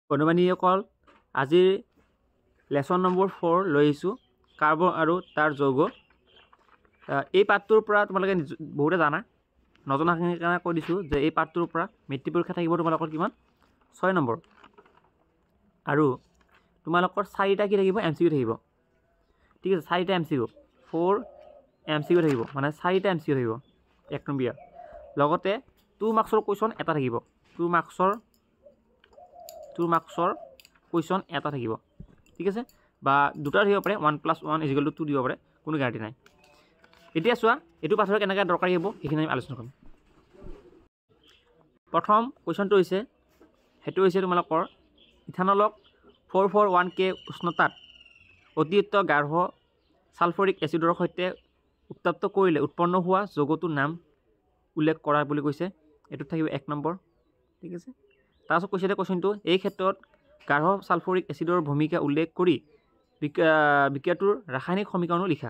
বন্ধু-বান্ধৱীসকল আজিৰ lesson number 4 লৈ আহিছোঁ কাৰ্বন আৰু তাৰ যৌগ। এই পাঠটোৰ পৰা তোমালোকে বহুতে জানা, নজনাখিনিৰ কাৰণে কৈ দিছোঁ যে এই পাঠটোৰ পৰা মেট্ৰিক পৰীক্ষা থাকিব তোমালোকৰ কিমান 6 নম্বৰ আৰু তোমালোকৰ 4টা কি থাকিব MCQ থাকিব। ঠিক আছে, 4টা MCQ 4 MCQ থাকিব, মানে 4টা MCQ থাকিব 1 নম্বৰীয়া। লগতে 2 মাৰ্কছৰ কুৱেশ্যন এটা থাকিব, 2 মাৰ্কছৰ কুৱেশ্যন এটা থাকিব। ঠিক আছে, বা দুটা থাকিব পাৰে, 1+1 = 2 দিব পাৰে, কোনো গ্যাৰাণ্টি নাই। এতিয়া চোৱা এইটো পাঠৰ কেনেকৈ দৰকাৰী হ'ব সেইখিনি আমি আলোচনা কৰিম। প্ৰথম কুৱেশ্যনটো হৈছে তোমালোকৰ ইথানলক 441K উষ্ণতাত অতিৰিক্ত গাঢ় ছালফৰিক এচিডৰ সৈতে উত্তপ্ত কৰিলে উৎপন্ন হোৱা যৌগটোৰ নাম উল্লেখ কৰা বুলি কৈছে। এইটোত থাকিব 1 নম্বৰ। ঠিক আছে, তাৰপিছত কৈছে কুৱেশ্যনটো এই ক্ষেত্ৰত গাঢ় ছালফৰিক এচিডৰ ভূমিকা উল্লেখ কৰি বিক্ৰিয়াটোৰ ৰাসায়নিক সমীকৰণো লিখা।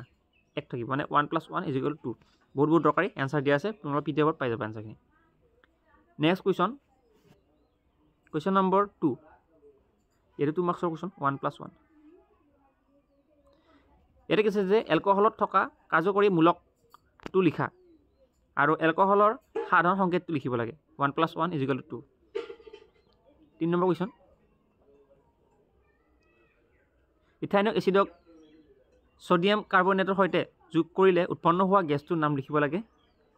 1 থাকিব, মানে 1+1 = 2। বহুত দৰকাৰী, এনসাৰ দিয়া আছে, তোমালোকৰ PDF পাই যাবা এনসাৰখিনি। নেক্সট কুৱেশ্যন নম্বৰ 2, এইটো 2 মাৰ্কছৰ কুৱেশ্যন 1+1। ইয়াতে কৈছে যে এলকহলত থকা কাৰ্যকৰী মূলকটো লিখা আৰু এলকহলৰ সাধাৰণ সংকেতটো লিখিব লাগে। 1+1 = 2। 3 নম্বৰ কুৱেশ্যন, ইথাইনিক এচিডক সোডিয়াম কাৰ্বনেটৰ সৈতে যোগ কৰিলে উৎপন্ন হোৱা গেছটোৰ নাম লিখিব লাগে।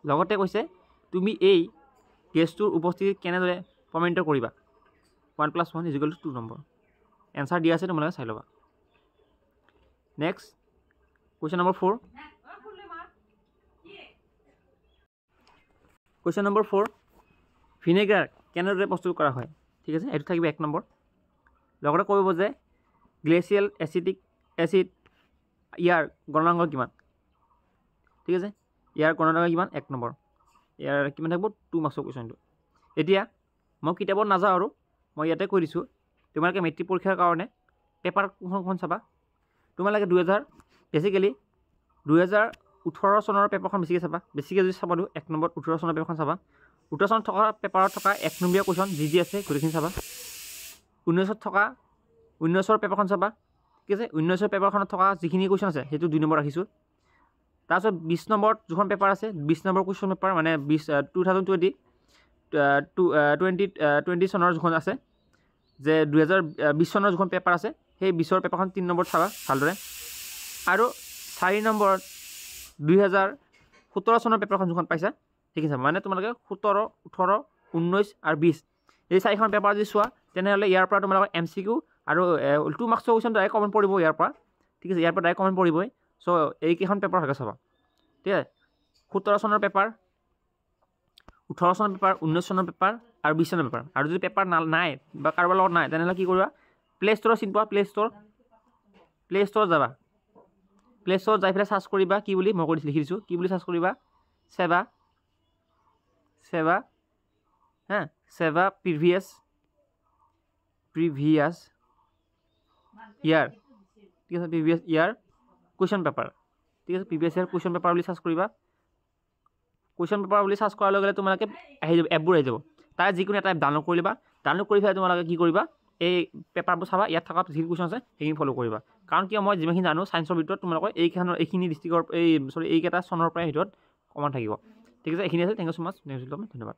লগতে কৈছে তুমি এই গেছটোৰ উপস্থিতি কেনেদৰে প্ৰমাণিত কৰিবা। 1+1 = 2 নম্বৰ। এনসাৰ দিয়া আছে, তোমালোকে চাই ল'বা। Next question number 4, question number 4 vinegar কেনেদৰে প্ৰস্তুত কৰা হয়। ঠিক আছে, এইটো থাকিব 1 নম্বৰ। লগতে কৰিব যে গ্লেচিয়েল এচিটিক এচিড ইয়াৰ গণনাংক কিমান। ঠিক আছে, ইয়াৰ গণনাংক কিমান 1 নম্বৰ। ইয়াৰ কিমান থাকিব 2 মাৰ্কছৰ কুৱেশ্যনটো। এতিয়া মই কিতাপত নাযাওঁ আৰু মই ইয়াতে কৈ দিছোঁ, তোমালোকে মেট্ৰিক পৰীক্ষাৰ কাৰণে পেপাৰ কোনখন চাবা। তোমালোকে বেছিকেলি 2018 চনৰ পেপাৰখন বেছিকৈ চাবা। বেছিকৈ যদি চাবা 1 নম্বৰত 18 চনৰ পেপাৰখন চাবা। 18 চনত থকা পেপাৰত থকা 1 নম্বৰীয়া কুৱেশ্যন যি আছে গোটেইখিনি চাবা। 19ৰ পেপাৰখন চাবা। ঠিক আছে, 19ৰ পেপাৰখনত থকা যিখিনি কুৱেশ্যন আছে সেইটো 2 নম্বৰ ৰাখিছোঁ। তাৰপিছত 20 নম্বৰত যিখন পেপাৰ আছে 20 নম্বৰ কুৱেশ্যন পেপাৰ, মানে 2020 চনৰ যিখন আছে, যে 2020 চনৰ যিখন পেপাৰ আছে সেই 20ৰ পেপাৰখন 3 নম্বৰত চাবা ভালদৰে। আৰু 4 নম্বৰত 2017 চনৰ পেপাৰখন যিখন পাইছা ঠিক আছে, মানে তোমালোকে 17, 18, 19 আৰু 20 এই 4খন পেপাৰ যদি চোৱা তেনেহ'লে ইয়াৰ পৰা তোমালোকৰ MCQ আৰু 2 মাৰ্কছৰ কুৱেশ্যন ডাইৰেক্ট কমন পৰিব ইয়াৰ পৰা। ঠিক আছে, ইয়াৰ পৰা ডাইৰেক্ট কমন পৰিবই। চ' এইকেইখন পেপাৰ ভালকৈ চাবা। ঠিক আছে, 17 চনৰ পেপাৰ, 18 চনৰ পেপাৰ, 19 চনৰ পেপাৰ আৰু 20 চনৰ পেপাৰ। আৰু যদি পেপাৰ নাই বা কাৰোবাৰ লগত নাই তেনেহ'লে কি কৰিবা, প্লে ষ্ট'ৰৰ চিনি পোৱা, প্লে ষ্ট'ৰত যাবা। প্লে ষ্ট'ৰত যাই পেলাই চাৰ্চ কৰিবা কি বুলি, মই লিখি দিছোঁ, কি বুলি চাৰ্চ কৰিবা, চেবা প্ৰিভিয়াছ ইয়াৰ। ঠিক আছে, প্ৰিভিয়াছ ইয়াৰ কুৱেশ্যন পেপাৰ। ঠিক আছে, প্ৰিভিয়াছ ইয়াৰ কুৱেশ্যন পেপাৰ বুলি চাৰ্চ কৰিবা। কুৱেশ্যন পেপাৰ বুলি চাৰ্চ কৰাৰ লগে লগে তোমালোকে আহি যাব, এপবোৰ আহি যাব। তাৰ যিকোনো এটা এপ ডাউনলোড কৰি ল'বা। ডাউনলোড কৰি পেলাই তোমালোকে কি কৰিবা, এই পেপাৰবোৰ চাবা, ইয়াত থকা যিখিনি কুৱেশ্যন আছে সেইখিনি ফ'ল' কৰিবা। কাৰণ কিয়, মই যিমানখিনি জানো ছায়েন্সৰ ভিতৰত তোমালোকৰ এইখিনি ডিষ্ট্ৰিক্টৰ এইকেইটা চনৰ পৰাই ভিতৰত কমন থাকিব। ঠিক আছে, এইখিনি আছিল। থেংক ইউ ছ' মাছ। ধন্যবাদ।